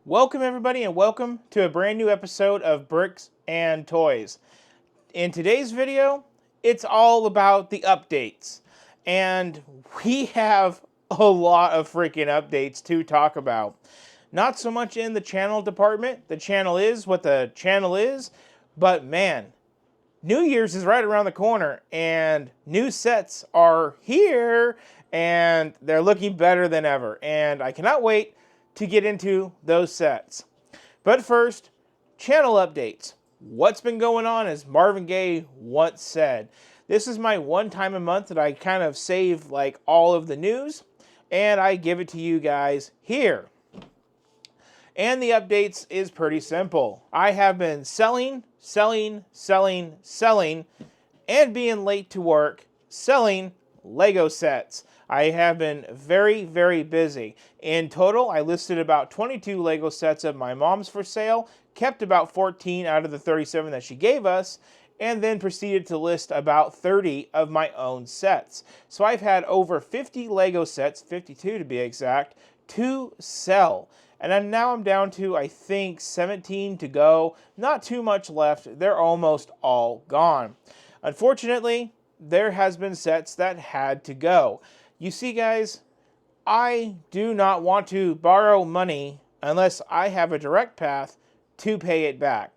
Welcome everybody and welcome to a brand new episode of Bricks and Toys. In today's video, it's all about the updates. And we have a lot of freaking updates to talk about. Not so much in the channel department. The channel is what the channel is. But man, New Year's is right around the corner and new sets are here and they're looking better than ever. And I cannot wait to get into those sets. But first, channel updates. What's been going on, as Marvin Gaye once said. This is my one time a month that I kind of save like all of the news and I give it to you guys here. And the updates is pretty simple. I have been selling, and being late to work, selling Lego sets. I have been very, very busy. In total, I listed about 22 Lego sets of my mom's for sale, kept about 14 out of the 37 that she gave us, and then proceeded to list about 30 of my own sets. So I've had over 50 Lego sets, 52 to be exact, to sell. And now I'm down to, I think, 17 to go. Not too much left. They're almost all gone. Unfortunately, there has been sets that had to go. You see, guys, I do not want to borrow money unless I have a direct path to pay it back.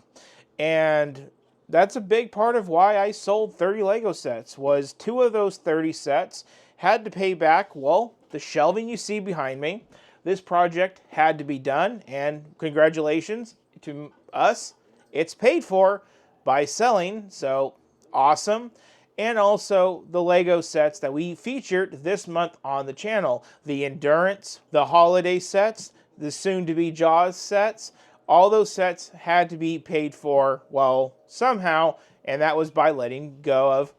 And that's a big part of why I sold 30 Lego sets, was 2 of those 30 sets had to pay back, well, the shelving you see behind me. This project had to be done, and congratulations to us. It's paid for by selling, so awesome. And also the Lego sets that we featured this month on the channel. The Endurance, the Holiday sets, the soon-to-be Jaws sets. All those sets had to be paid for, well, somehow, and that was by letting go of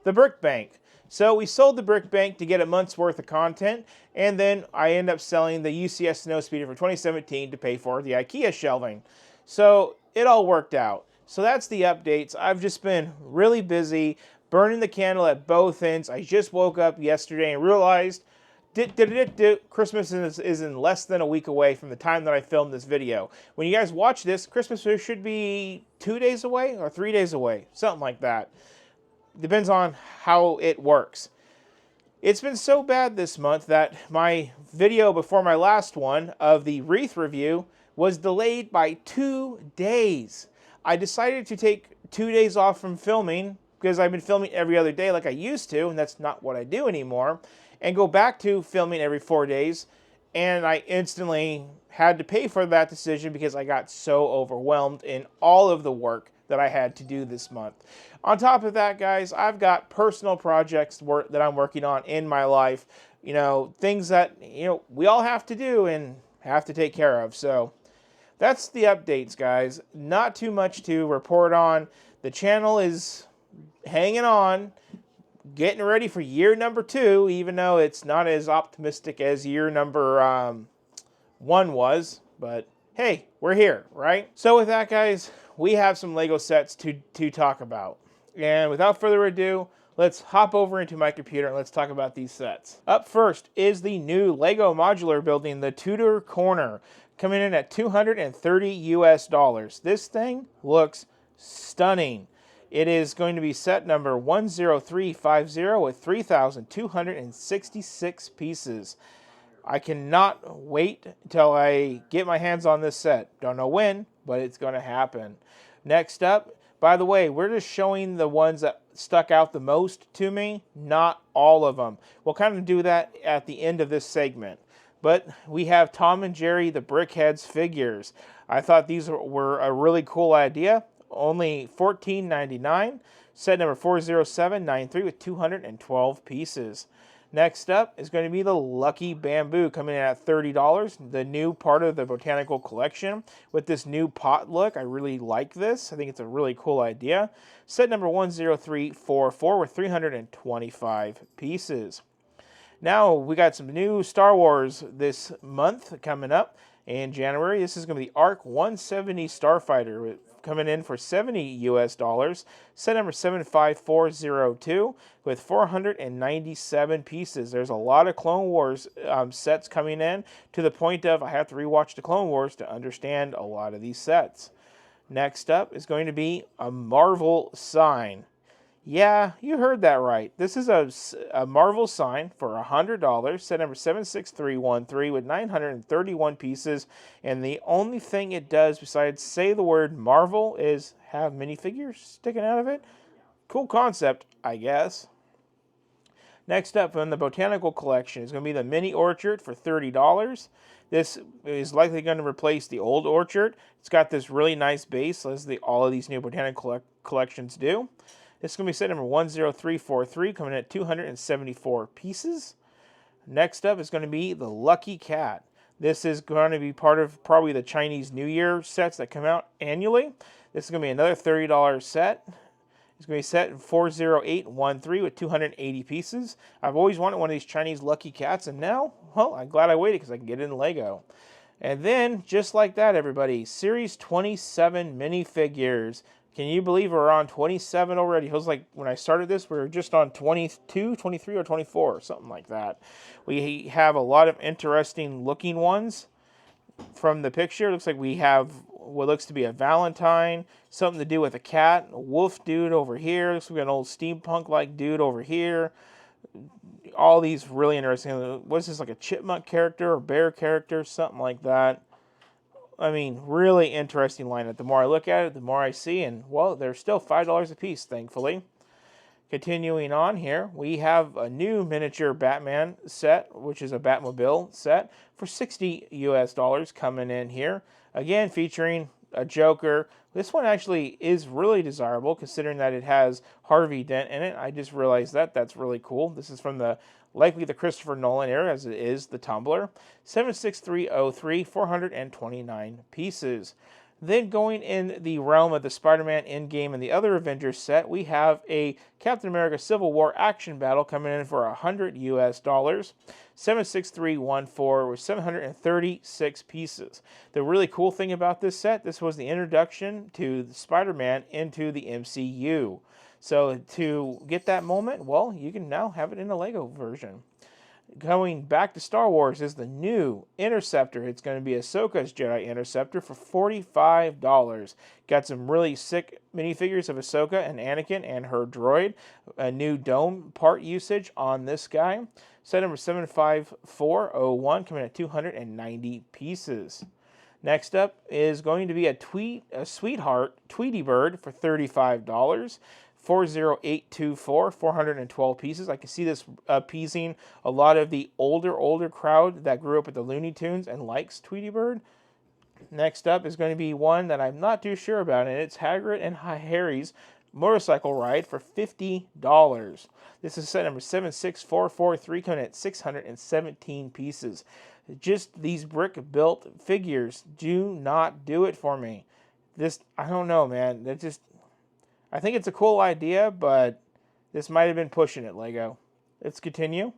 the brick bank. So we sold the brick bank to get a month's worth of content, and then I ended up selling the UCS Snowspeeder for 2017 to pay for the IKEA shelving. So it all worked out. So that's the updates. I've just been really busy, burning the candle at both ends. I just woke up yesterday and realized Christmas is in less than a week away from the time that I filmed this video. When you guys watch this, Christmas should be 2 days away or 3 days away, something like that. Depends on how it works. It's been so bad this month that my video before my last one of the wreath review was delayed by 2 days. I decided to take 2 days off from filming because I've been filming every other day like I used to, and that's not what I do anymore, and go back to filming every 4 days, and I instantly had to pay for that decision because I got so overwhelmed in all of the work that I had to do this month. On top of that, guys, I've got personal projects that I'm working on in my life, things that, we all have to do and have to take care of. So that's the updates, guys. Not too much to report on. The channel is hanging on, getting ready for year number 2, even though it's not as optimistic as year number 1 was. But hey, we're here, right? So with that, guys, we have some Lego sets to talk about. And without further ado, let's hop over into my computer and let's talk about these sets. Up first is the new Lego modular building, the Tudor Corner, coming in at $230 US. This thing looks stunning. It is going to be set number 10350 with 3,266 pieces. I cannot wait until I get my hands on this set. Don't know when, but it's going to happen. Next up, by the way, we're just showing the ones that stuck out the most to me, not all of them. We'll kind of do that at the end of this segment. But we have Tom and Jerry the Brickheads figures. I thought these were a really cool idea. Only $14.99. Set number 40793 with 212 pieces. Next up is going to be the Lucky Bamboo, coming in at $30. The new part of the botanical collection with this new pot look. I really like this. I think it's a really cool idea. Set number 10344 with 325 pieces. Now we got some new Star Wars this month coming up. In January, this is going to be the ARC 170 Starfighter coming in for $70 US. Set number 75402 with 497 pieces. There's a lot of Clone Wars sets coming in, to the point of I have to rewatch the Clone Wars to understand a lot of these sets. Next up is going to be a Marvel sign. Yeah, you heard that right. This is a Marvel sign for $100, set number 76313 with 931 pieces. And the only thing it does besides say the word Marvel is have minifigures sticking out of it. Cool concept, I guess. Next up from the Botanical Collection is going to be the Mini Orchard for $30. This is likely going to replace the old Orchard. It's got this really nice base, as all of these new Botanical collections do. This is going to be set number 10343, coming in at 274 pieces. Next up is going to be the Lucky Cat. This is going to be part of probably the Chinese New Year sets that come out annually. This is going to be another $30 set. It's going to be set in 40813 with 280 pieces. I've always wanted one of these Chinese Lucky Cats, and now, well, I'm glad I waited because I can get it in Lego. And then, just like that, everybody, Series 27 minifigures. Can you believe we're on 27 already? It feels like when I started this, we were just on 22, 23, or 24, something like that. We have a lot of interesting looking ones from the picture. It looks like we have what looks to be a Valentine, something to do with a cat, a wolf dude over here. Looks like we got an old steampunk-like dude over here. All these really interesting. What's this, like a chipmunk character or bear character, something like that. I mean, really interesting lineup. The more I look at it, the more I see, and, well, they're still $5 a piece, thankfully. Continuing on here, we have a new miniature Batman set, which is a Batmobile set, for $60 US coming in here. Again, featuring a Joker. This one actually is really desirable, considering that it has Harvey Dent in it. I just realized that. That's really cool. This is from likely the Christopher Nolan era, as it is the Tumbler. 76303, 429 pieces. Then going in the realm of the Spider-Man Endgame and the other Avengers set, we have a Captain America Civil War action battle coming in for $100 US. 76314 with 736 pieces. The really cool thing about this set, this was the introduction to Spider-Man into the MCU. So to get that moment, well, you can now have it in a Lego version. Going back to Star Wars is the new Interceptor. It's going to be Ahsoka's Jedi Interceptor for $45. Got some really sick minifigures of Ahsoka and Anakin and her droid. A new dome part usage on this guy. Set number 75401, coming at 290 pieces. Next up is going to be a Sweetheart Tweety Bird for $35. 40824, 412 pieces. I can see this appeasing a lot of the older crowd that grew up with the Looney Tunes and likes Tweety Bird. Next up is going to be one that I'm not too sure about, and it's Hagrid and Harry's motorcycle ride for $50. This is set number 76443, coming at 617 pieces. Just these brick-built figures do not do it for me. I don't know, man. I think it's a cool idea, but this might have been pushing it, Lego. Let's continue.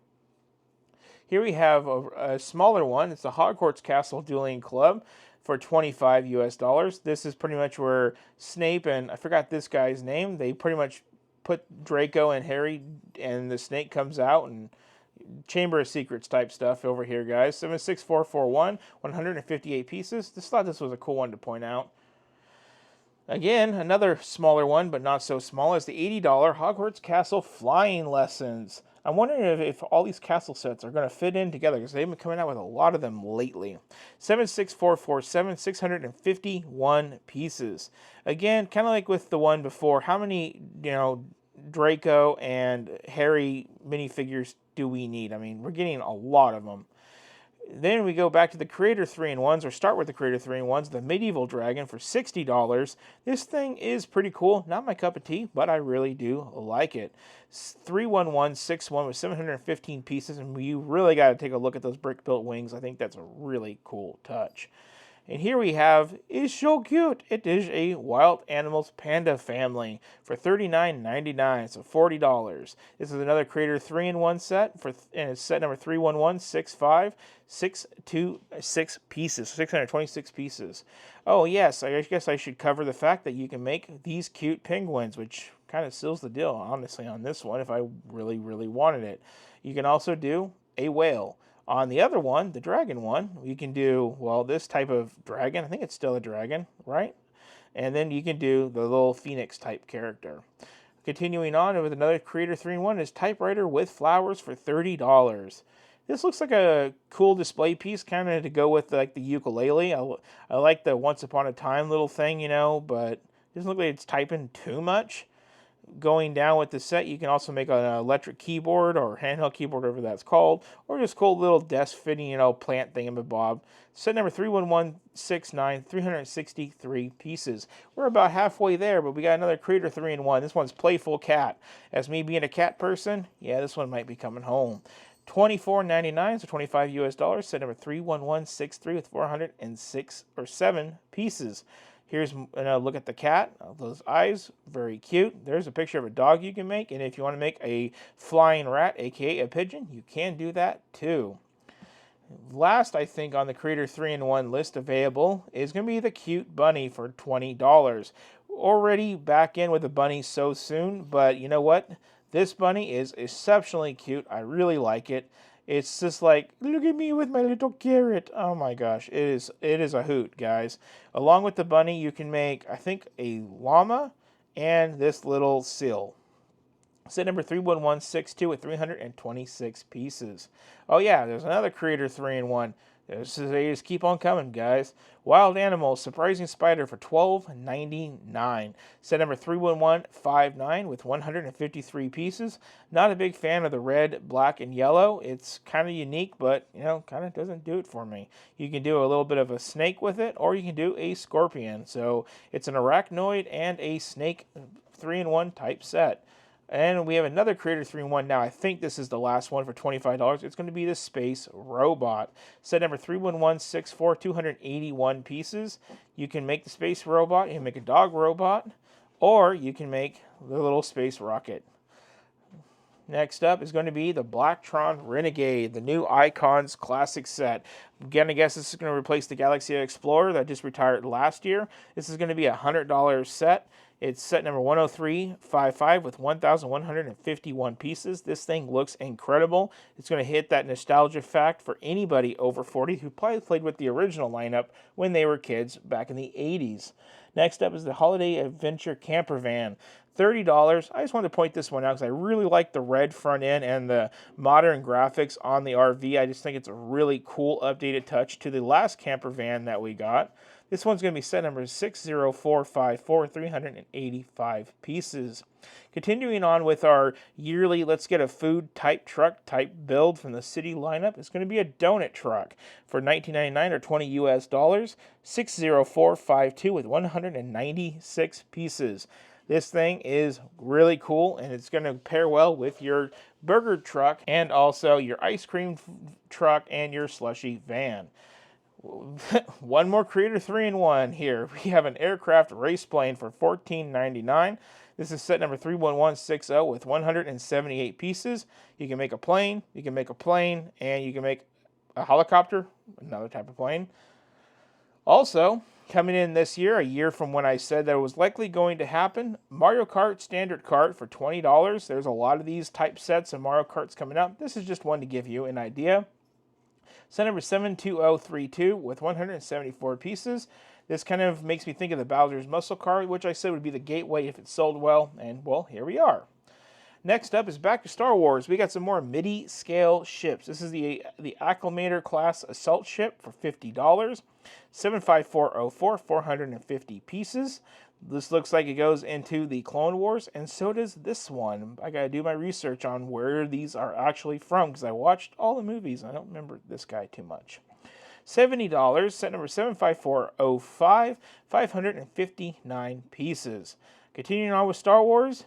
Here we have a smaller one. It's the Hogwarts Castle Dueling Club for $25 US. This is pretty much where Snape and, I forgot this guy's name, they pretty much put Draco and Harry, and the snake comes out, and Chamber of Secrets type stuff over here, guys. 76441, 158 pieces. Just thought this was a cool one to point out. Again, another smaller one, but not so small, is the $80 Hogwarts Castle Flying Lessons. I'm wondering if all these castle sets are going to fit in together, because they've been coming out with a lot of them lately. 76447, 651 pieces. Again, kind of like with the one before, how many, Draco and Harry minifigures do we need? I mean, we're getting a lot of them. Then we go back to the Creator 3-in-1s, or start with the Creator 3-in-1s, the Medieval Dragon for $60. This thing is pretty cool. Not my cup of tea, but I really do like it. 31161 with 715 pieces, and you really got to take a look at those brick-built wings. I think that's a really cool touch. And here we have, is so cute. It is a Wild Animals Panda family for $39.99, so $40. This is another Creator 3-in-1 set, and it's set number 31165626 pieces, 626 pieces. Oh yes, I guess I should cover the fact that you can make these cute penguins, which kind of seals the deal, honestly, on this one if I really, really wanted it. You can also do a whale. On the other one, the dragon one, you can do, well, this type of dragon. I think it's still a dragon, right? And then you can do the little phoenix type character. Continuing on with another Creator 3-in-1 is typewriter with flowers for $30. This looks like a cool display piece, kind of to go with like the ukulele. I like the Once Upon a Time little thing, but it doesn't look like it's typing too much. Going down with the set, you can also make an electric keyboard or handheld keyboard, whatever that's called, or just cool little desk fitting, plant thingamabob. Set number 31169, 363 pieces. We're about halfway there, but we got another Creator 3-in-1. This one's Playful Cat. As me being a cat person, yeah, this one might be coming home. $24.99, so $25 US. Set number 31163 with 406 or 7 pieces. Here's a look at the cat. Those eyes, very cute. There's a picture of a dog you can make. And if you want to make a flying rat, aka a pigeon, you can do that too. Last, I think, on the Creator 3-in-1 list available is going to be the cute bunny for $20. Already back in with the bunny so soon, but you know what? This bunny is exceptionally cute. I really like it. It's just like, look at me with my little carrot. Oh my gosh, it is a hoot, guys. Along with the bunny, you can make, I think, a llama and this little seal. Set number 31162 with 326 pieces. Oh yeah, there's another Creator 3-in-1. They just keep on coming, guys. Wild Animals Surprising Spider for $12.99. Set number 31159 with 153 pieces. Not a big fan of the red, black, and yellow. It's kind of unique, but, kind of doesn't do it for me. You can do a little bit of a snake with it, or you can do a scorpion. So it's an arachnoid and a snake 3-in-1 type set. And we have another Creator 3-in-1 now. I think this is the last one for $25. It's going to be the Space Robot. Set number 31164, 281 pieces. You can make the Space Robot, you can make a dog robot, or you can make the little space rocket. Next up is going to be the Blacktron Renegade, the new Icons Classic set. Again, I guess this is going to replace the Galaxy Explorer that just retired last year. This is going to be a $100 set. It's set number 10355 with 1,151 pieces. This thing looks incredible. It's going to hit that nostalgia fact for anybody over 40 who probably played with the original lineup when they were kids back in the 80s. Next up is the Holiday Adventure Camper Van. $30. I just wanted to point this one out because I really like the red front end and the modern graphics on the RV. I just think it's a really cool updated touch to the last camper van that we got. This one's going to be set number 60454, 385 pieces. Continuing on with our yearly Let's Get a Food type truck type build from the city lineup, it's going to be a donut truck for $19.99 or $20 US, 60452 with 196 pieces. This thing is really cool, and it's going to pair well with your burger truck and also your ice cream truck and your slushy van. One more Creator 3-in-1 here. We have an aircraft race plane for $14.99. This is set number 31160 with 178 pieces. You can make a plane, and you can make a helicopter, another type of plane. Also, coming in this year, a year from when I said that it was likely going to happen, Mario Kart Standard Kart for $20. There's a lot of these type sets of Mario Karts coming up. This is just one to give you an idea. Set number 72032 with 174 pieces. This kind of makes me think of the Bowser's Muscle Car, which I said would be the gateway if it sold well, and well, here we are. Next up is back to Star Wars. We got some more MIDI scale ships. This is the Acclimator class assault ship for $50. 75404, 450 pieces. This looks like it goes into the Clone Wars, and so does this one. I gotta do my research on where these are actually from, because I watched all the movies. I don't remember this guy too much. $70, set number 75405, 559 pieces. Continuing on with Star Wars,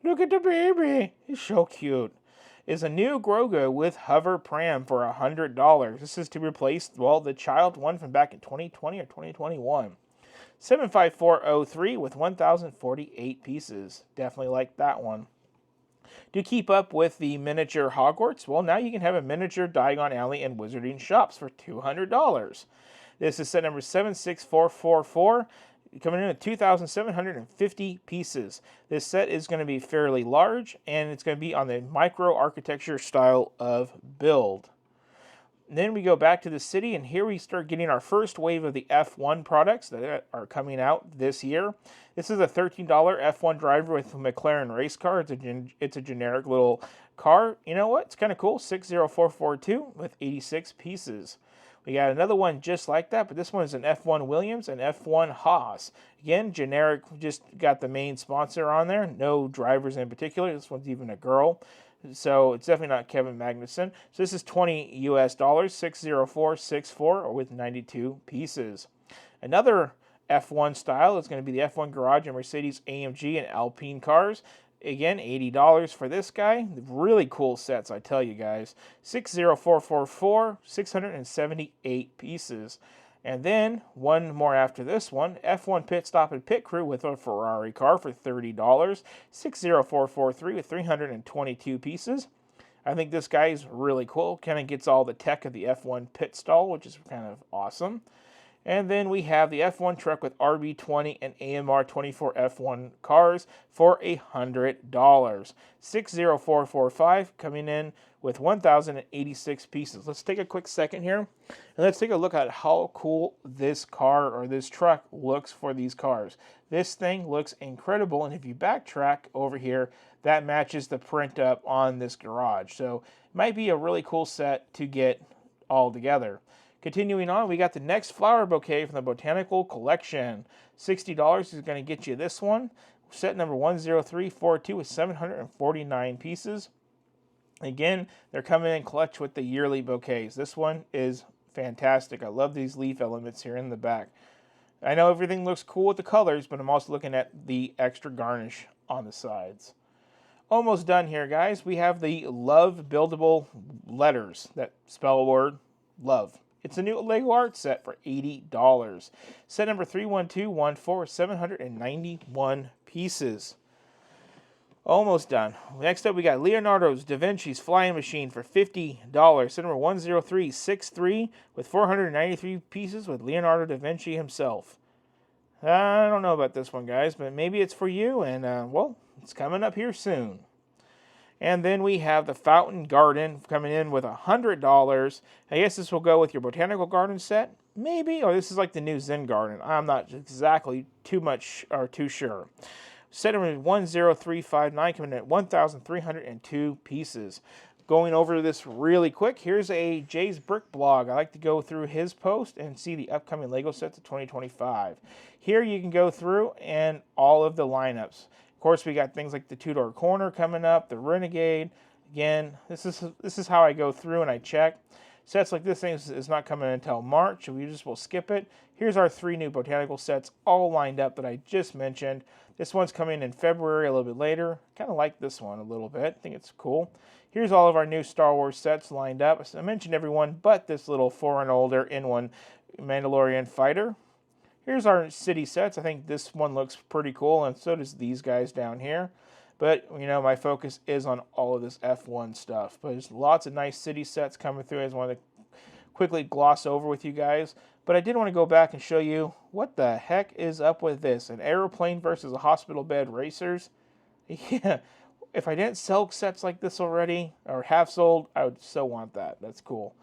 look at the baby. He's so cute. is a new Grogu with hover pram for $100. This is to replace, well, the child one from back in 2020 or 2021. 75403 with 1,048 pieces. Definitely like that one. To keep up with the miniature Hogwarts, well, now you can have a miniature Diagon Alley and Wizarding Shops for $200. This is set number 76444, coming in at 2,750 pieces. This set is going to be fairly large, and it's going to be on the micro architecture style of build. And then we go back to the city, and here we start getting our first wave of the F1 products that are coming out this year. This is a $13 F1 driver with a McLaren race car. It's a generic little car. You know what? It's kind of cool. 60442 with 86 pieces. We got another one just like that, but this one is an F1 Williams and F1 Haas. Again, generic, just got the main sponsor on there. No drivers in particular. This one's even a girl. So it's definitely not Kevin Magnussen. So this is $20 US, 60464, or with 92 pieces. Another F1 style is going to be the F1 Garage and Mercedes AMG and Alpine cars. Again, $80 for this guy. Really cool sets, I tell you guys. 60444, 678 pieces. And then, one more after this one, F1 Pit Stop and Pit Crew with a Ferrari car for $30. 60443 with 322 pieces. I think this guy is really cool. Kind of gets all the tech of the F1 pit stall, which is kind of awesome. And then we have the F1 truck with RB20 and AMR 24 F1 cars for $100. 60445 coming in with 1,086 pieces. Let's take a quick second here and let's take a look at how cool this car or this truck looks for these cars. This thing looks incredible, and if you backtrack over here, that matches the print up on this garage. So it might be a really cool set to get all together. Continuing on, we got the next flower bouquet from the Botanical Collection. $60 is going to get you this one. Set number 10342 with 749 pieces. Again, they're coming in clutch with the yearly bouquets. This one is fantastic. I love these leaf elements here in the back. I know everything looks cool with the colors, but I'm also looking at the extra garnish on the sides. Almost done here, guys. We have the Love buildable letters that spell a word, love. It's a new Lego art set for $80. Set number 31214, 791 pieces. Almost done. Next up, we got Leonardo's Da Vinci's Flying Machine for $50. Set number 10363 with 493 pieces with Leonardo da Vinci himself. I don't know about this one, guys, but maybe it's for you, and, well, it's coming up here soon. And then we have the Fountain Garden coming in with $100. I guess this will go with your Botanical Garden set, maybe, or this is like the new Zen Garden. I'm not exactly too sure. Set number 10359 coming in at 1,302 pieces. Going over this really quick, here's a Jay's Brick blog. I like to go through his post and see the upcoming Lego sets of 2025. Here you can go through and all of the lineups. Of course, we got things like the two-door corner coming up, the Renegade. Again, this is how I go through and I check. Sets like this thing is not coming until March, so we just will skip it. Here's our 3 new botanical sets all lined up that I just mentioned. This one's coming in February, a little bit later. Kind of like this one a little bit. I think it's cool. Here's all of our new Star Wars sets lined up. I mentioned everyone but this little 4 and older in-one Mandalorian fighter. Here's our city sets. I think this one looks pretty cool, and so does these guys down here. But, you know, my focus is on all of this F1 stuff. But there's lots of nice city sets coming through. I just wanted to quickly gloss over with you guys. But I did want to go back and show you what the heck is up with this. An airplane versus a hospital bed racers. Yeah, if I didn't sell sets like this already, or have sold, I would so want that. That's cool.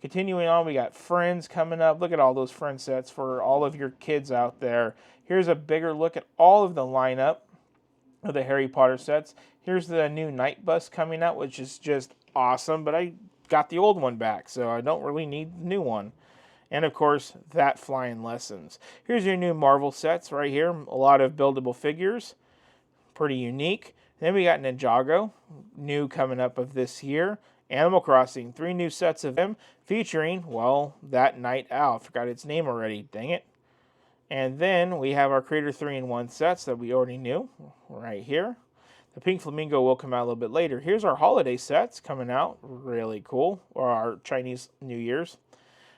Continuing on, we got Friends coming up. Look at all those Friends sets for all of your kids out there. Here's a bigger look at all of the lineup of the Harry Potter sets. Here's the new Night Bus coming out, which is just awesome, but I got the old one back, so I don't really need the new one. And of course, that Flying Lessons. Here's your new Marvel sets right here. A lot of buildable figures. Pretty unique. Then we got Ninjago, new coming up of this year. Animal Crossing, 3 new sets of him featuring, well, that night owl. Forgot its name already, dang it. And then we have our Creator 3-in-1 sets that we already knew right here. The pink flamingo will come out a little bit later. Here's our holiday sets coming out. Really cool. Or our Chinese New Year's.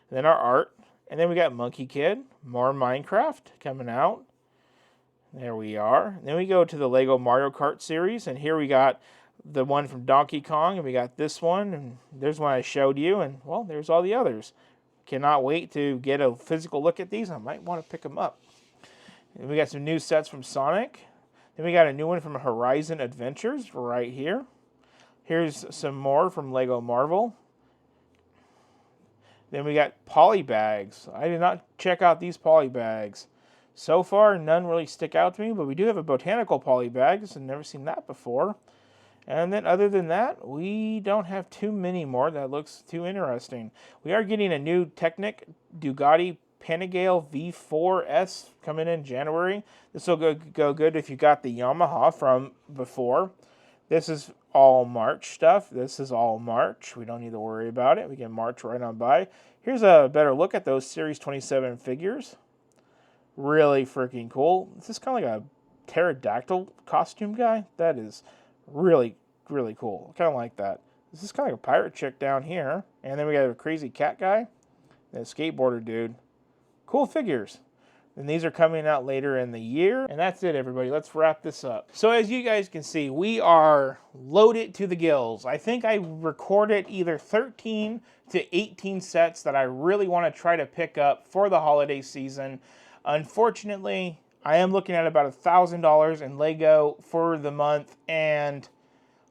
And then our art. And then we got Monkey Kid. More Minecraft coming out. There we are. And then we go to the Lego Mario Kart series. And here we got the one from Donkey Kong. And we got this one. And there's one I showed you. And, well, there's all the others. Cannot wait to get a physical look at these. I might want to pick them up. And we got some new sets from Sonic. Then we got a new one from Horizon Adventures right here. Here's some more from Lego Marvel. Then we got poly bags. I did not check out these poly bags. So far, none really stick out to me, but we do have a botanical poly bag. I've never seen that before. And then other than that, we don't have too many more. That looks too interesting. We are getting a new Technic Bugatti Panigale V4S coming in January. This will go good if you got the Yamaha from before. This is all March stuff. This is all March. We don't need to worry about it. We can march right on by. Here's a better look at those Series 27 figures. Really freaking cool. This is kind of like a pterodactyl costume guy. That is really, really cool. Kind of like that. This is kind of like a pirate chick down here. And then we got a crazy cat guy. And a skateboarder dude. Cool figures. And these are coming out later in the year. And that's it, everybody. Let's wrap this up. So as you guys can see, we are loaded to the gills. I think I recorded either 13 to 18 sets that I really want to try to pick up for the holiday season. Unfortunately, I am looking at about $1,000 in Lego for the month, and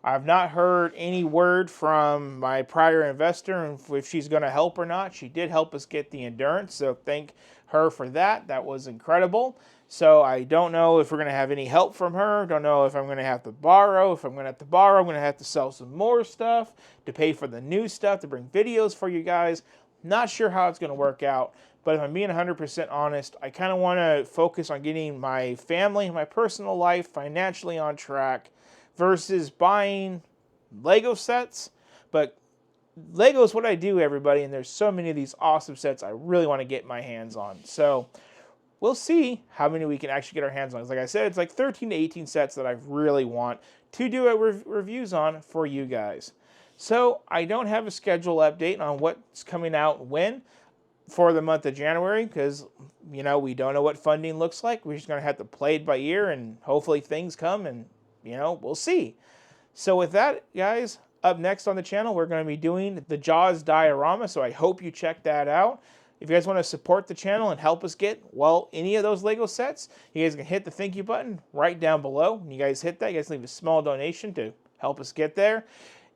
I've not heard any word from my prior investor if she's going to help or not. She did help us get the Endurance, so thank her for that. That was incredible. So I don't know if we're going to have any help from her. Don't know if I'm going to have to borrow. If I'm going to have to borrow, I'm going to have to sell some more stuff to pay for the new stuff, to bring videos for you guys. Not sure how it's going to work out. But if I'm being 100% honest, I kind of want to focus on getting my family and my personal life financially on track versus buying Lego sets. But Lego is what I do, everybody, and there's so many of these awesome sets I really want to get my hands on. So we'll see how many we can actually get our hands on. Like I said, it's like 13 to 18 sets that I really want to do reviews on for you guys. So I don't have a schedule update on what's coming out when for the month of January because, you know, we don't know what funding looks like. We're just going to have to play it by ear and hopefully things come and, you know, we'll see. So with that, guys, up next on the channel, we're going to be doing the Jaws diorama, so I hope you check that out. If you guys want to support the channel and help us get, well, any of those Lego sets, you guys can hit the thank you button right down below. When you guys hit that, you guys leave a small donation to help us get there.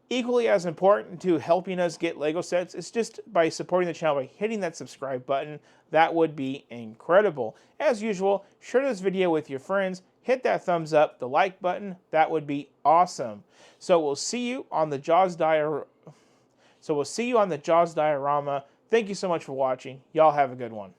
Equally as important to helping us get Lego sets is just by supporting the channel by hitting that subscribe button. That would be incredible. As usual, share this video with your friends. Hit that thumbs up, the like button. That would be awesome. So we'll see you on the Jaws diorama. Thank you so much for watching. Y'all have a good one.